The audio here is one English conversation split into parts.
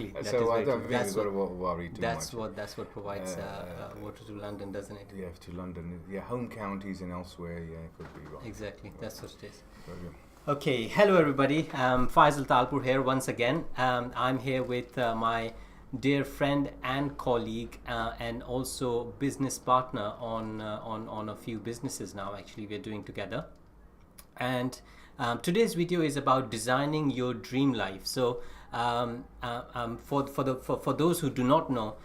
exactly. That So is I very don't true. think we've got to worry too That's much. what provides water to London, doesn't it? Yeah, to London. Yeah, home counties and elsewhere. Yeah, it could be right. Exactly. That's what it is. Brilliant. Okay, hello everybody. Faisal Talpur here once again. I'm here with my dear friend and colleague and also business partner on a few businesses now. Actually, we're doing together. And today's video is about designing your dream life. So for those who do not know,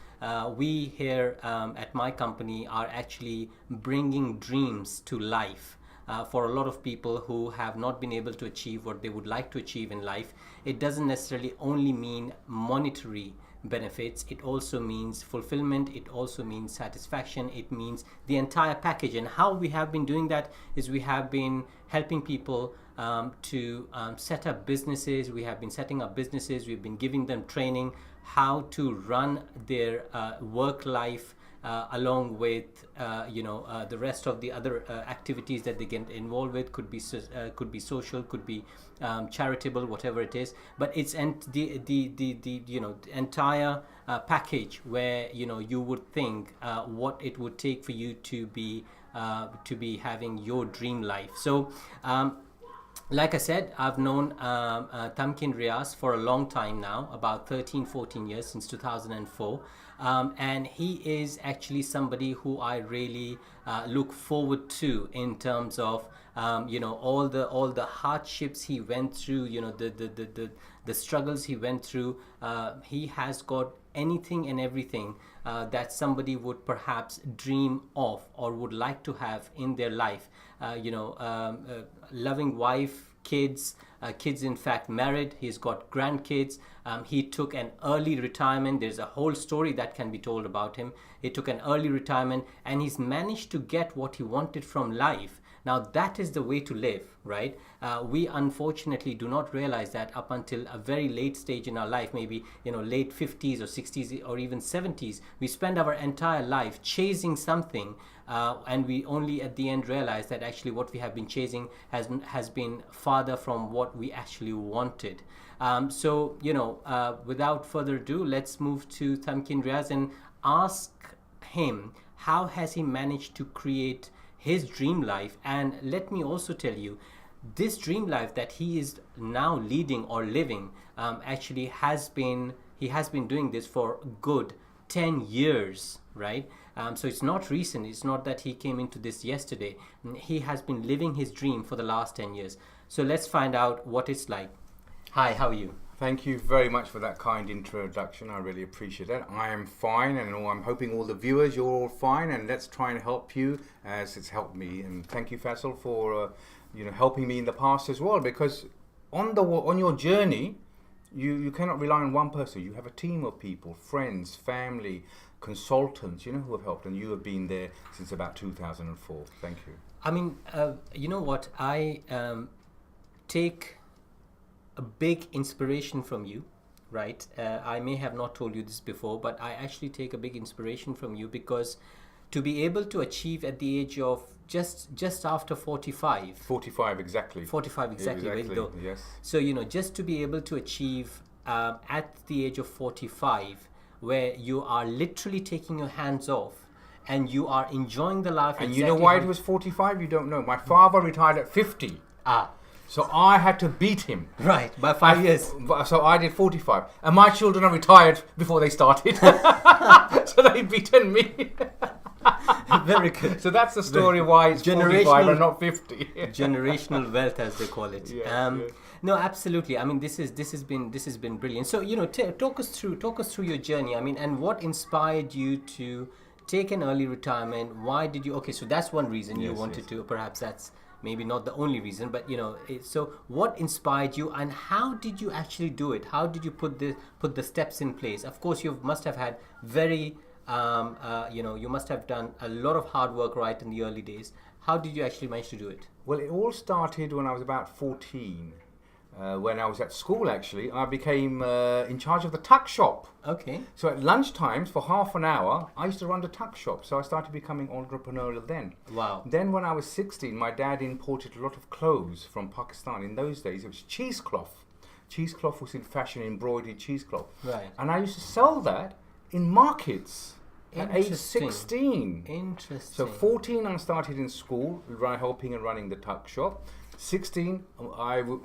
we here at my company are actually bringing dreams to life. For a lot of people who have not been able to achieve what they would like to achieve in life, it doesn't necessarily only mean monetary benefits. It also means fulfillment, it also means satisfaction, it means the entire package. And how we have been doing that is we have been helping people to set up businesses. We have been setting up businesses, we've been giving them training how to run their work life along with the rest of the other activities that they get involved with. Could be social, could be charitable, whatever it is. But it's the entire package where you would think what it would take for you to be having your dream life. So like I said, I've known Tamkin Riaz for a long time now, about 13-14 years, since 2004. And he is actually somebody who I really look forward to in terms of all the hardships he went through, the struggles he went through. He has got anything and everything that somebody would perhaps dream of or would like to have in their life. Loving wife, kids, in fact married, he's got grandkids. He took an early retirement. There's a whole story that can be told about him. He took an early retirement and he's managed to get what he wanted from life. Now that is the way to live, right? We unfortunately do not realize that up until a very late stage in our life, maybe late 50s or 60s or even 70s. We spend our entire life chasing something, and we only at the end realize that actually what we have been chasing has been farther from what we actually wanted. So without further ado, let's move to Tamkin Riaz and ask him how has he managed to create his dream life. And let me also tell you, this dream life that he is now leading or living actually he has been doing this for good 10 years, right? So it's not recent. It's not that he came into this yesterday. He has been living his dream for the last 10 years. So let's find out what it's like. Hi, how are you? Thank you very much for that kind introduction. I really appreciate that. I am fine, and I'm hoping all the viewers, you're all fine, and let's try and help you as it's helped me. And thank you, Faisal, for helping me in the past as well, because on your journey, you cannot rely on one person. You have a team of people, friends, family, consultants, who have helped, and you have been there since about 2004. Thank you. I mean, you know what? I take a big inspiration from you, right? I may have not told you this before, but I actually take a big inspiration from you, because to be able to achieve at the age of just after 45. 45 exactly. 45 exactly. Yes. So just to be able to achieve at the age of 45, where you are literally taking your hands off and you are enjoying the life. And you know why it was 45? You don't know. My father retired at 50. So I had to beat him. Right, by 5 years. So I did 45. And my children are retired before they started. So they've beaten me. Very good. So that's the story why it's 45 and not 50. Generational wealth, as they call it. Yes. No, absolutely. I mean, this has been brilliant. So talk us through your journey. I mean, and what inspired you to take an early retirement? Why did you? Okay, so that's one reason you wanted to. Perhaps that's maybe not the only reason, but so what inspired you, and how did you actually do it? How did you put the steps in place? Of course, you must have had very you must have done a lot of hard work right in the early days. How did you actually manage to do it? Well, it all started when I was about 14. When I was at school, actually, I became in charge of the tuck shop. Okay. So at lunchtimes, for half an hour, I used to run the tuck shop. So I started becoming entrepreneurial then. Wow. Then when I was 16, my dad imported a lot of clothes from Pakistan. In those days, it was cheesecloth. cheesecloth was in fashion, embroidered cheesecloth. Right. And I used to sell that in markets at age Interesting. 16. Interesting. So 14, I started in school, helping and running the tuck shop. 16,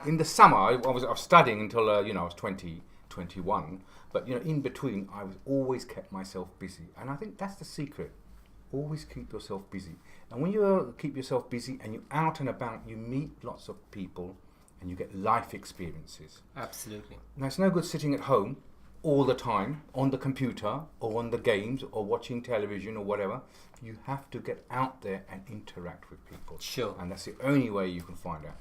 in the summer, I was studying until I was 20, 21. But in between, I was always kept myself busy, and I think that's the secret. Always keep yourself busy. And when you keep yourself busy and you're out and about, you meet lots of people, and you get life experiences. Absolutely. Now, it's no good sitting at home all the time on the computer or on the games or watching television or whatever. You have to get out there and interact with people. Sure. And that's the only way you can find out.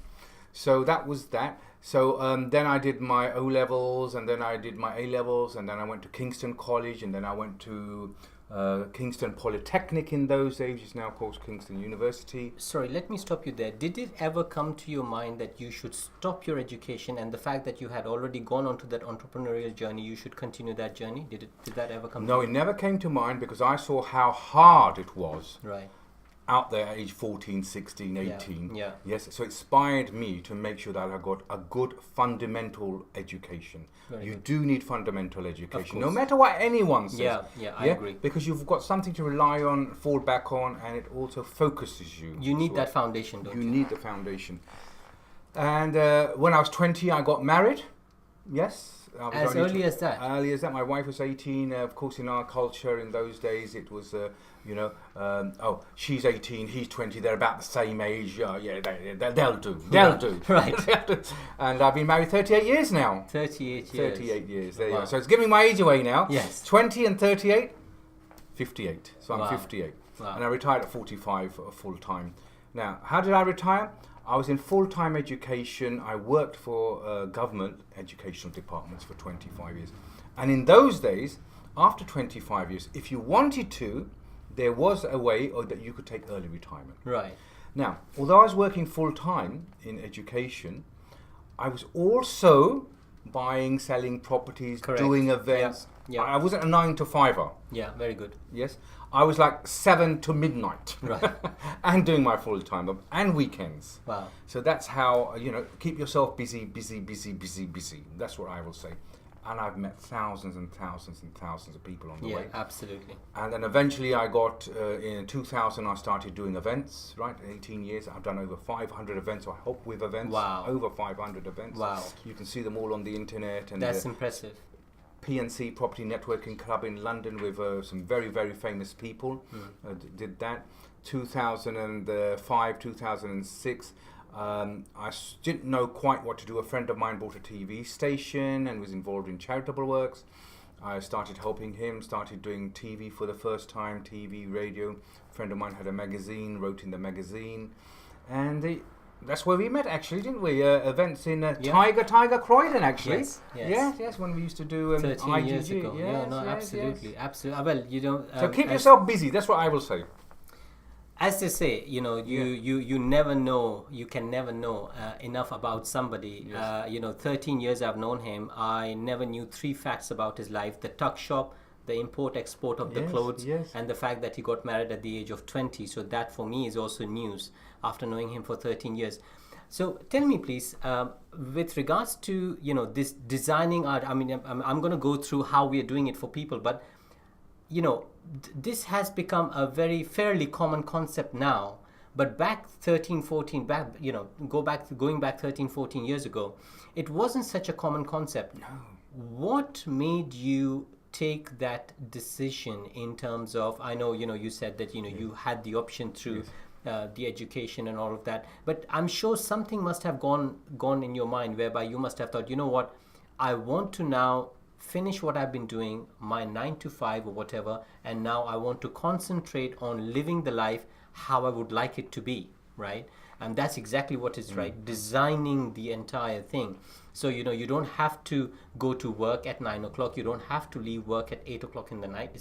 So that was that. So then I did my O levels, and then I did my A levels, and then I went to Kingston College, and then I went to Kingston Polytechnic in those days, which is now called Kingston University. Sorry, let me stop you there. Did it ever come to your mind that you should stop your education, and the fact that you had already gone onto that entrepreneurial journey, you should continue that journey? Did that ever come? No, it never came to mind, because I saw how hard it was. Right. Out there at age 14, 16, 18. Yeah. Yes, so it inspired me to make sure that I got a good fundamental education. Very good. Do need fundamental education, no course. matter what anyone says. Yeah, I agree. Because you've got something to rely on, fall back on, and it also focuses you. You need that foundation, don't you? You need the foundation. And when I was 20, I got married. Yes. As early as that? Early as that. My wife was 18. Of course, in our culture in those days, it was, she's 18, he's 20, they're about the same age. They'll do. They'll do. Right. And I've been married 38 years now. 38 years. 38 years. There you Wow. go. So it's giving my age away now. Yes. 20 and 38, 58. So I'm Wow. 58. Wow. And I retired at 45 full time. Now, how did I retire? I was in full-time education. I worked for government educational departments for 25 years. And in those days, after 25 years, if you wanted to, there was a way that you could take early retirement. Right. Now, although I was working full-time in education, I was also buying, selling properties, Correct. doing events. Yeah. I wasn't a 9 to 5er. Yeah, very good. Yes, I was like 7 to midnight, Right. and doing my full time and weekends. Wow. So that's how keep yourself busy. That's what I will say. And I've met thousands and thousands and thousands of people on the way. Yeah, absolutely. And then eventually I got in 2000. I started doing events. Right, 18 years. I've done over 500 events. I help with events. Wow. Over 500 events. Wow. You can see them all on the internet. And That's impressive. PNC Property Networking Club in London with some very, very famous people. Did that. 2005, 2006. I didn't know quite what to do. A friend of mine bought a TV station and was involved in charitable works. I started helping him, started doing TV for the first time, TV, radio. A friend of mine had a magazine, wrote in the magazine. And that's where we met, actually, didn't we? Events in Tiger Croydon, actually. Yes, when we used to do 13 IGG. years ago. Yes, Absolutely. Well, so keep yourself busy. That's what I will say. As they say, you never know, you can never know enough about somebody. Yes. 13 years I've known him. I never knew 3 facts about his life: the tuck shop, the import-export of the clothes, and the fact that he got married at the age of 20. So that for me is also news after knowing him for 13 years. So tell me, please, with regards to this designing art. I mean, I'm going to go through how we are doing it for people, but this has become a very fairly common concept now. But back 13, 14, going back 13, 14 years ago, it wasn't such a common concept. No. What made you take that decision in terms of, I know, you said that, you had the option through the education and all of that, but I'm sure something must have gone in your mind whereby you must have thought, what, I want to now finish what I've been doing, my 9 to 5 or whatever, and now I want to concentrate on living the life how I would like it to be, right? And that's exactly what is right, designing the entire thing. So, you don't have to go to work at 9 o'clock. You don't have to leave work at 8 o'clock in the night.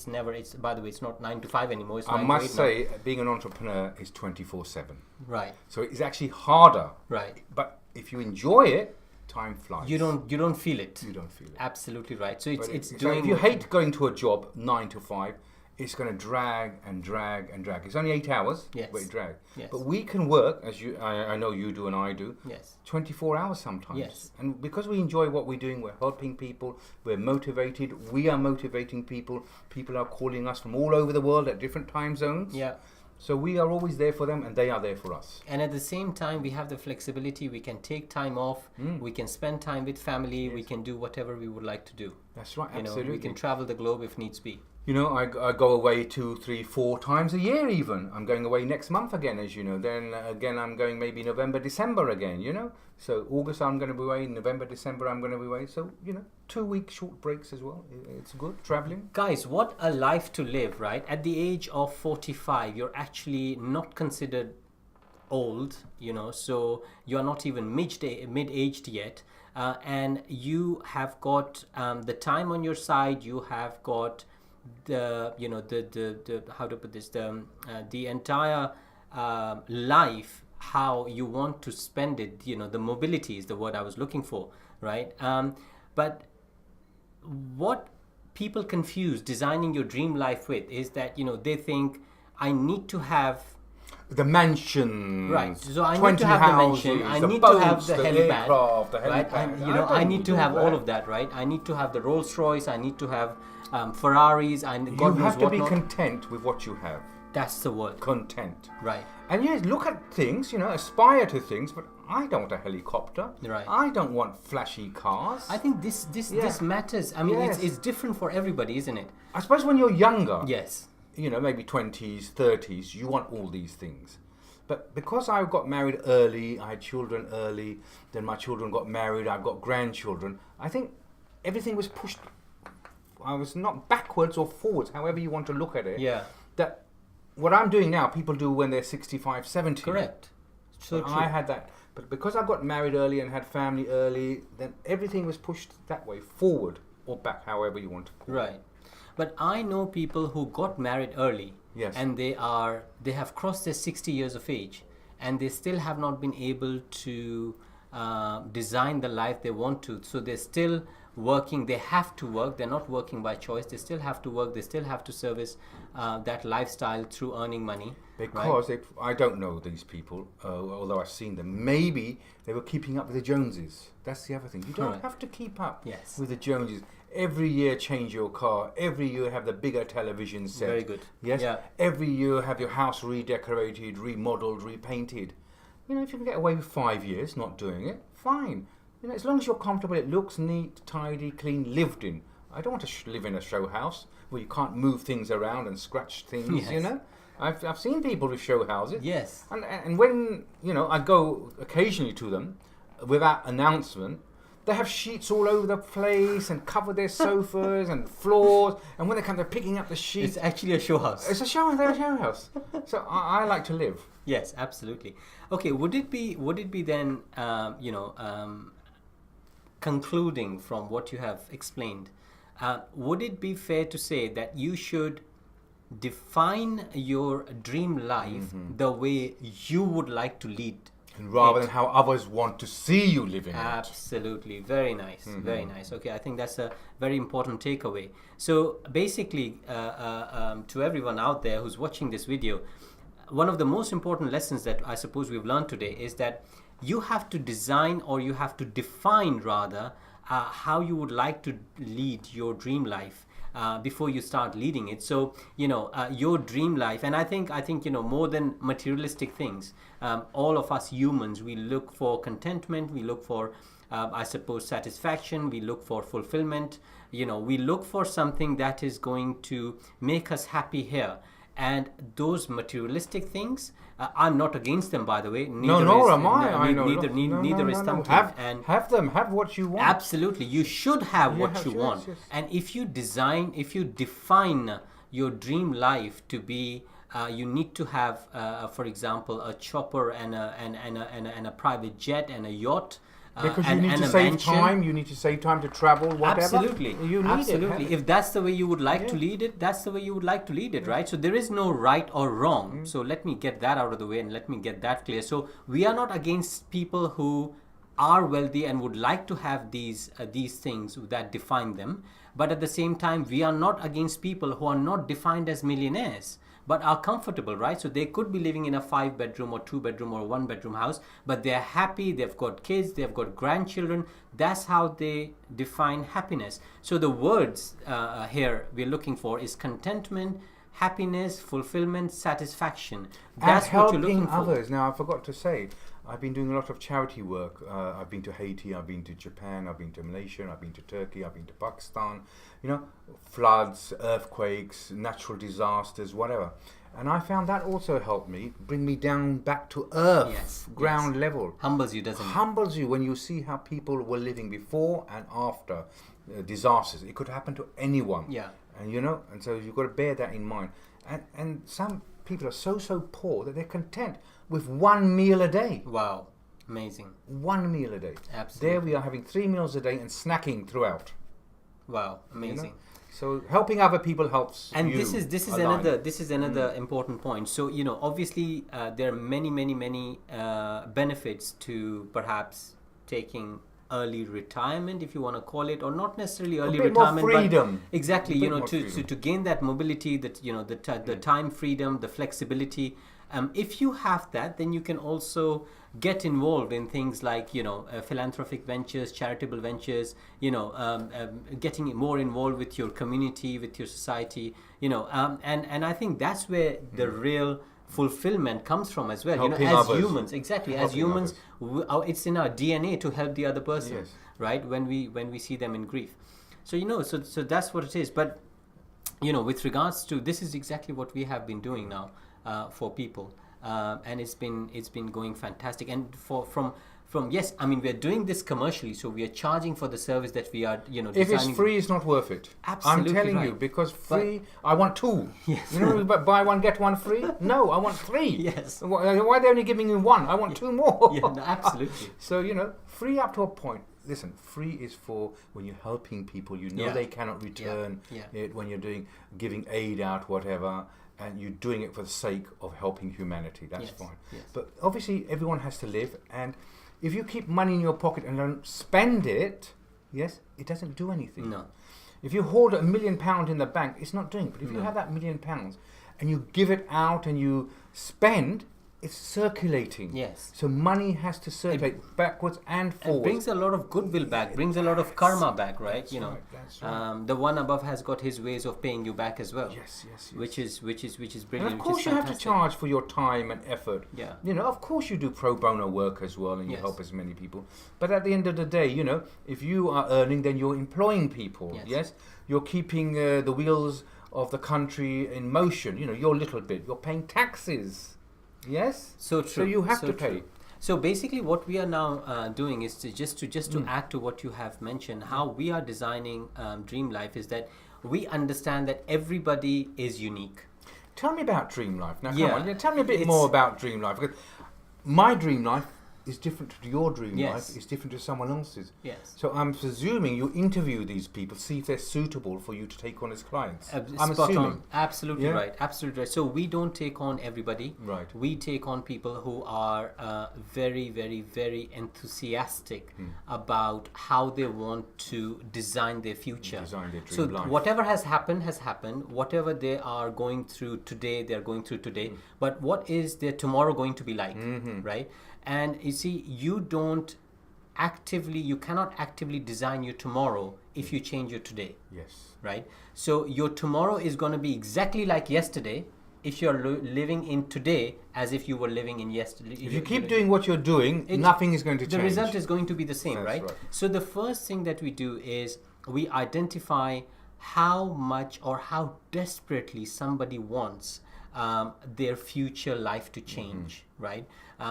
By the way, it's not 9 to 5 anymore. It's 9 I must to 8 say, now. being an entrepreneur is 24/7. Right. So it's actually harder. Right. But if you enjoy it, time flies. You don't feel it. You don't feel it. Absolutely right. So it's So doing. if you hate going to a job 9 to 5, it's going to drag and drag and drag. It's only 8 hours, Yes. but it drags. Yes. But we can work, as I know you do and I do, Yes. 24 hours sometimes. Yes. And because we enjoy what we're doing, we're helping people, we're motivated, we are motivating people. People are calling us from all over the world at different time zones. Yeah. So we are always there for them and they are there for us. And at the same time, we have the flexibility. We can take time off. We can spend time with family. We can do whatever we would like to do. That's right, You know, absolutely. we can travel the globe if needs be. You know, I go away 2, 3, 4 times a year even. I'm going away next month again, as you know. Then again, I'm going maybe November, December again, you know. So August I'm going to be away, November, December I'm going to be away. So, you know, 2-week short breaks as well. It's good, traveling. Guys, what a life to live, right? At the age of 45, you're actually not considered old, you know, so you're not even mid-aged yet. And you have got the time on your side, you have got the, you know, the how to put this, the entire life, how you want to spend it, you know, the mobility is the word I was looking for, right? But what people confuse designing your dream life with is that, you know, they think I need to have The mansions, right, so I need 20 to have the houses, mansion, I the need boats, to have the helipad, aircraft, the right? helipad. You know, I don't need to do have that. all of that, right? I need to have the Rolls Royce, I need to have Ferraris, and You God knows have to what be not. content with what you have. That's the word, Content. right? And yes, look at things, you know, aspire to things, but I don't want a helicopter. Right. I don't want flashy cars. I think this Yeah. matters. I mean, Yes. it's different for everybody, isn't it? I suppose when you're younger, Yes. you know, maybe 20s, 30s, you want all these things. But because I got married early, I had children early, then my children got married, I've got grandchildren, I think everything was pushed, I was not backwards or forwards, however you want to look at it. Yeah. That what I'm doing now, people do when they're 65, 70. Correct. So true. I had that. But because I got married early and had family early, then everything was pushed that way, forward or back, however you want to call it. Right. But I know people who got married early, Yes. and they have crossed their 60 years of age, and they still have not been able to design the life they want to. So they're still working. They have to work. They're not working by choice. They still have to work. They still have to service that lifestyle through earning money. Because I don't know these people, although I've seen them. Maybe they were keeping up with the Joneses. That's the other thing. You don't Right. have to keep up Yes. with the Joneses. Every year change your car. Every year have the bigger television set. Very good. Yes. Yeah. Every year have your house redecorated, remodeled, repainted. You know, if you can get away with 5 years not doing it, fine. You know, as long as you're comfortable, it looks neat, tidy, clean, lived in. I don't want to live in a show house where you can't move things around and scratch things. Yes. You know, I've seen people with show houses. Yes. And when, you know, I go occasionally to them without announcement, they have sheets all over the place and cover their sofas and floors. And when they come, they're picking up the sheets. It's actually a show house. It's a show house. So I like to live. Yes, absolutely. Okay, would it be then, concluding from what you have explained, would it be fair to say that you should define your dream life the way you would like to lead? Rather than how others want to see you living it. Absolutely. Very nice. Very nice. Okay, I think that's a very important takeaway. So basically, to everyone out there who's watching this video, one of the most important lessons that I suppose we've learned today is that you have to design, or you have to define rather, how you would like to lead your dream life. Before you start leading it. So, you know, your dream life, and I think, you know, more than materialistic things, all of us humans, we look for contentment, we look for, I suppose, satisfaction, we look for fulfillment, you know, we look for something that is going to make us happy here. And those materialistic things, I'm not against them, by the way. Nor am I. I know. Neither is Tamkin. Have what you want. Absolutely, you should have what you want. Yes. And if you define your dream life to be, you need to have, for example, a chopper and a private jet and a yacht. Because you need to save time, you need to save time to travel, whatever. Absolutely. You need Absolutely. it. If that's the way you would like to lead it, that's the way you would like to lead it, right? So there is no right or wrong. So let me get that out of the way and let me get that clear. So we are not against people who are wealthy and would like to have these things that define them. But at the same time, we are not against people who are not defined as millionaires, but are comfortable, right? So they could be living in a 5-bedroom or 2-bedroom or 1-bedroom house, but they're happy, they've got kids, they've got grandchildren. That's how they define happiness. So the words here we're looking for is contentment, happiness, fulfillment, satisfaction. That's and what you're looking helping for. others. Now, I forgot to say, I've been doing a lot of charity work. I've been to Haiti, I've been to Japan, I've been to Malaysia, I've been to Turkey, I've been to Pakistan. You know, floods, earthquakes, natural disasters, whatever. And I found that also helped me bring me down back to earth, Yes, ground yes. level. Humbles you, doesn't it? Humbles you when you see how people were living before and after disasters. It could happen to anyone. Yeah. And you know, and so you've got to bear that in mind. And some people are so poor that they're content with one meal a day. Wow. Amazing. One meal a day. Absolutely. There we are having 3 meals a day and snacking throughout. Wow. You know? Amazing. So helping other people helps And you this is align. another important point. So obviously there are many benefits to perhaps taking early retirement, if you want to call it, or not necessarily early bit more retirement, freedom. but exactly, A bit to more freedom. to gain that mobility, that the time freedom, the flexibility. If you have that, then you can also get involved in things like philanthropic ventures, charitable ventures, getting more involved with your community, with your society, and I think that's where the real fulfillment comes from as well. Helping As others. humans, exactly, as Helping humans, it's in our DNA to help the other person. Yes. Right, when we see them in grief. So so that's what it is. But with regards to, this is exactly what we have been doing now for people, and it's been going fantastic. And from yes, I mean, we're doing this commercially, so we are charging for the service that we are If designing. it's free, it's not worth it. Absolutely I'm telling right. you, because free, I want 2. Yes. You know, but buy one, get one free? No, I want 3. Yes. Why are they only giving me 1? I want 2 more. Yeah, no, absolutely. So, free up to a point. Listen, free is for when you're helping people, Yeah. they cannot return Yeah. it, when you're giving aid out, whatever, and you're doing it for the sake of helping humanity. That's Yes, fine. yes. But obviously, everyone has to live, and if you keep money in your pocket and don't spend it, yes, it doesn't do anything. No. If you hold £1 million in the bank, it's not doing it. But if you have that £1 million and you give it out and you spend, it's circulating. Yes. So money has to circulate backwards and It forwards. brings a lot of goodwill back, brings a lot of karma back, right? That's right. The one above has got his ways of paying you back as well. Yes. Which is And brilliant. of course which is you have to fantastic. charge for your time and effort. Yeah. Of course you do pro bono work as well, and you Yes. help as many people. But at the end of the day, if you are earning, then you're employing people. Yes. Yes. You're keeping the wheels of the country in motion. Your little bit. You're paying taxes. Yes. So true. So you have So to pay. true. So basically, what we are now doing is to add to what you have mentioned. How we are designing Dream Life is that we understand that everybody is unique. Tell me about Dream Life. Now, Yeah. come on. Tell me a bit It's- more about Dream Life. Because my dream life is different to your dream Yes. life. It's different to someone else's. Yes. So I'm presuming you interview these people, see if they're suitable for you to take on as clients. I'm Spot assuming. on. Absolutely Yeah? right. Absolutely right. So we don't take on everybody. Right. We take on people who are very, very, very enthusiastic about how they want to design their future. Design their So dream life. whatever has happened has happened. Whatever they are going through today, they are going through today. But what is their tomorrow going to be like, right? And you see, you cannot actively design your tomorrow if you change your today. Yes. Right? So your tomorrow is going to be exactly like yesterday if you're living in today as if you were living in yesterday. If you keep doing what you're doing, nothing is going to change. The result is going to be the same, That's right? right. So the first thing that we do is we identify how much or how desperately somebody wants their future life to change, right?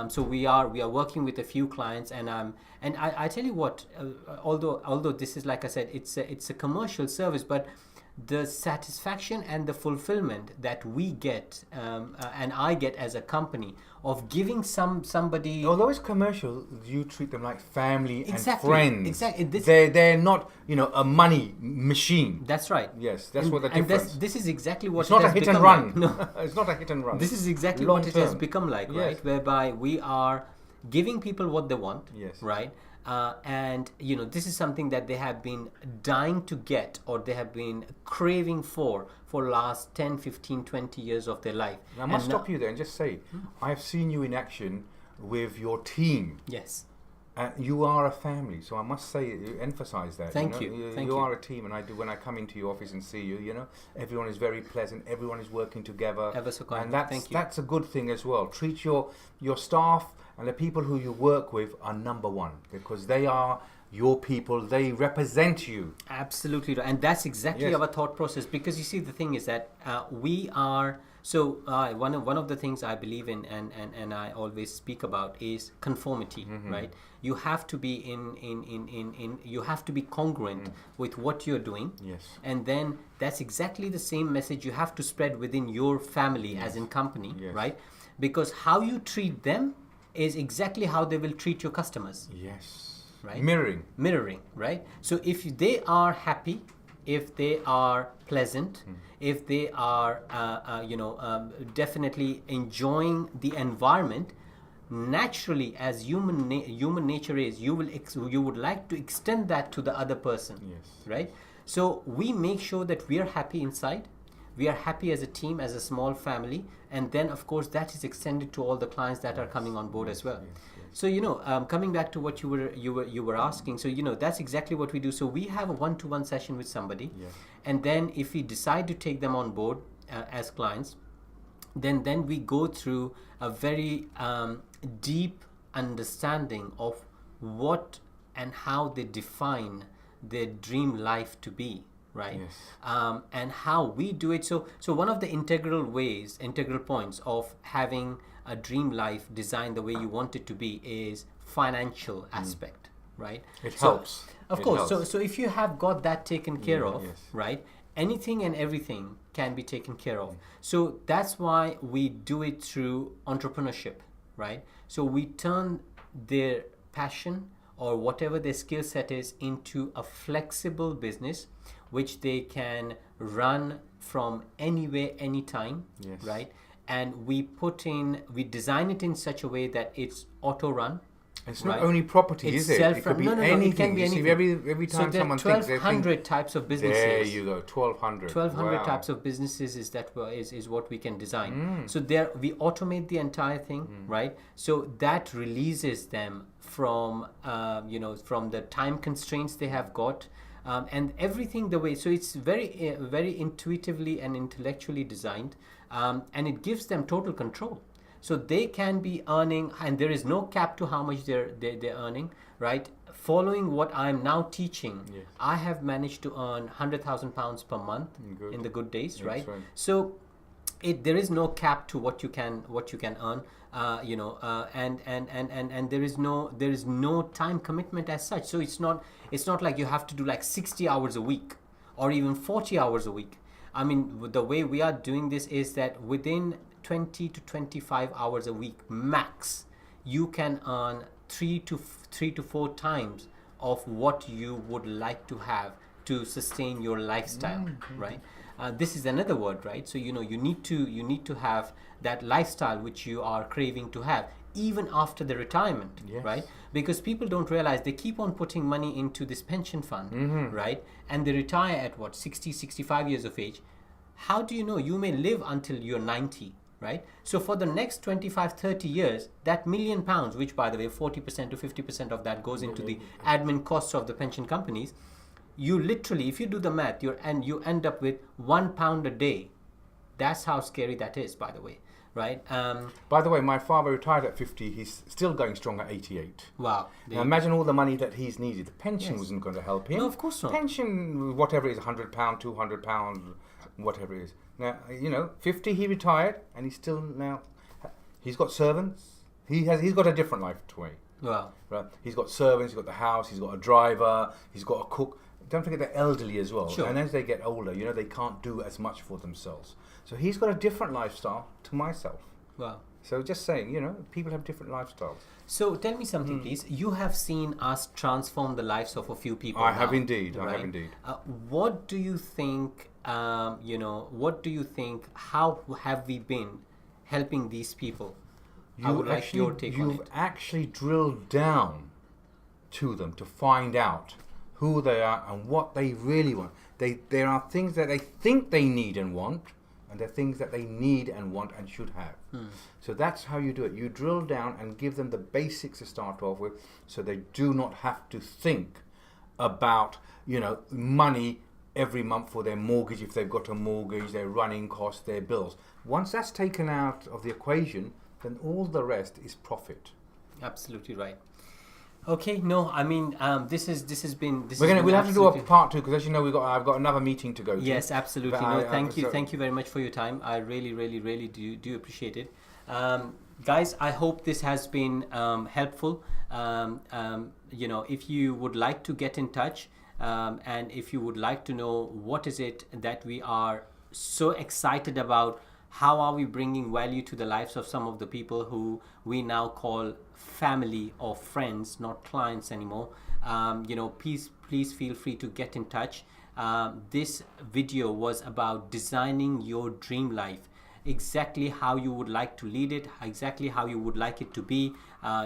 So we are working with a few clients, and I tell you what, although this is, like I said, it's a commercial service, but the satisfaction and the fulfillment that we get and I get as a company of giving somebody. Although it's commercial, you treat them like family Exactly, and friends. exactly. They're not, a money machine. That's right. Yes, that's what the difference. This is exactly what It's not it a has hit and become run. like. No. It's not a hit and run. This is exactly Long what it has term. become like, Yes. right? Whereby we are giving people what they want, Yes. right? And this is something that they have been dying to get, or they have been craving for last 10, 15, 20 years of their life. Now, I must stop you there and just say, I've seen you in action with your team. Yes. You are a family, so I must say, emphasize that. Thank you. Thank you are a team, and I do. When I come into your office and see you, everyone is very pleasant. Everyone is working together, Ever so kind. and that's Thank you. that's a good thing as well. Treat your staff and the people who you work with are number one, because they are your people. They represent you. Absolutely right. And that's exactly our thought process, because you see, the thing is that we are. So one of the things I believe in, and I always speak about, is conformity, right? You have to be you have to be congruent with what you're doing. Yes. And then that's exactly the same message you have to spread within your family, as in company, right? Because how you treat them is exactly how they will treat your customers. Yes. Right? Mirroring, right? So if they are happy, if they are pleasant, if they are definitely enjoying the environment, naturally, as human nature is, you would like to extend that to the other person. Yes. Right? So we make sure that we are happy inside, we are happy as a team, as a small family, and then of course that is extended to all the clients that are coming on board as well. So coming back to what you were asking, so that's exactly what we do. So we have a one-to-one session with somebody, and then if we decide to take them on board as clients, then we go through a very deep understanding of what and how they define their dream life to be, right? Yes. And how we do it. So one of the integral points of having a dream life designed the way you want it to be is financial aspect, right? It helps. Of course. So if you have got that taken care of, yes. right, anything and everything can be taken care of. So that's why we do it through entrepreneurship, right? So we turn their passion or whatever their skill set is into a flexible business which they can run from anywhere, anytime, right? And we design it in such a way that it's auto run. It's not only property, is it? It could be anything. It can be anything. See, every time someone thinks, 1,200 types of businesses. There you go, 1,200. 1,200 types of businesses is what we can design. So there we automate the entire thing, right? So that releases them from from the time constraints they have got, and everything the way. So it's very very intuitively and intellectually designed, and it gives them total control. So they can be earning, and there is no cap to how much they're earning, right? Following what I'm now teaching, I have managed to earn £100,000 per month in the good days, right? So there is no cap to what you can earn, and there is no time commitment as such. So it's not like you have to do like 60 hours a week or even 40 hours a week. I mean, the way we are doing this is that within 20 to 25 hours a week max, you can earn three to four times of what you would like to have to sustain your lifestyle, right? This is another word, right? So you need to have that lifestyle which you are craving to have even after the retirement, right? Because people don't realize they keep on putting money into this pension fund, right? And they retire at 60, 65 years of age. How do you know? You may live until you're 90, right? So for the next 25, 30 years, that £1 million, which by the way, 40% to 50% of that goes into the admin costs of the pension companies, you literally, if you do the math, you end up with £1 a day. That's how scary that is, by the way, right? By the way, my father retired at 50. He's still going strong at 88. Wow. Now imagine all the money that he's needed. The pension wasn't going to help him. No, of course not. Pension, whatever it is, £100, £200, whatever it is. Now, 50 he retired, and he's still now, he's got servants. He's got a different life to me. Wow. Right? He's got servants, he's got the house, he's got a driver, he's got a cook. Don't forget they're elderly as well. Sure. And as they get older, they can't do as much for themselves. So he's got a different lifestyle to myself. Wow. So just saying, people have different lifestyles. So tell me something, please. You have seen us transform the lives of a few people. I have now, indeed. right? I have indeed. What do you think? What do you think? How have we been helping these people? I would like your take on it. You've actually drilled down to them to find out who they are and what they really want. There are things that they think they need and want, and there are things that they need and want and should have. So that's how you do it. You drill down and give them the basics to start off with, so they do not have to think about, you know, money every month for their mortgage, if they've got a mortgage, their running costs, their bills. Once that's taken out of the equation, then all the rest is profit. Absolutely right. Okay, no, I mean, this has been. We'll have to do a part 2, because as you know, I've got another meeting to go to. Yes, absolutely. No, thank you very much for your time. I really do appreciate it. Guys, I hope this has been helpful. You know, if you would like to get in touch, and if you would like to know what is it that we are so excited about, how are we bringing value to the lives of some of the people who we now call family or friends, not clients anymore, you know, please feel free to get in touch. This video was about designing your dream life, exactly how you would like to lead it, exactly how you would like it to be,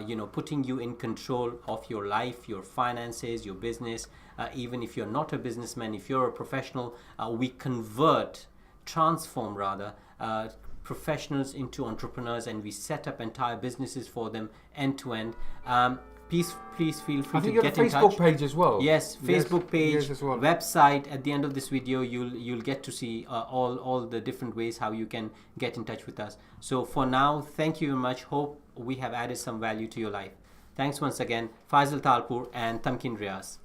you know, putting you in control of your life, your finances, your business. Even if you're not a businessman, if you're a professional, we transform rather, professionals into entrepreneurs, and we set up entire businesses for them end to end. Please feel free to get in touch. Facebook page as well. Yes, Facebook page, yes, as well. Website. At the end of this video, you'll get to see all the different ways how you can get in touch with us. So for now, thank you very much. Hope we have added some value to your life. Thanks once again, Faisal Talpur and Tamkin Riaz.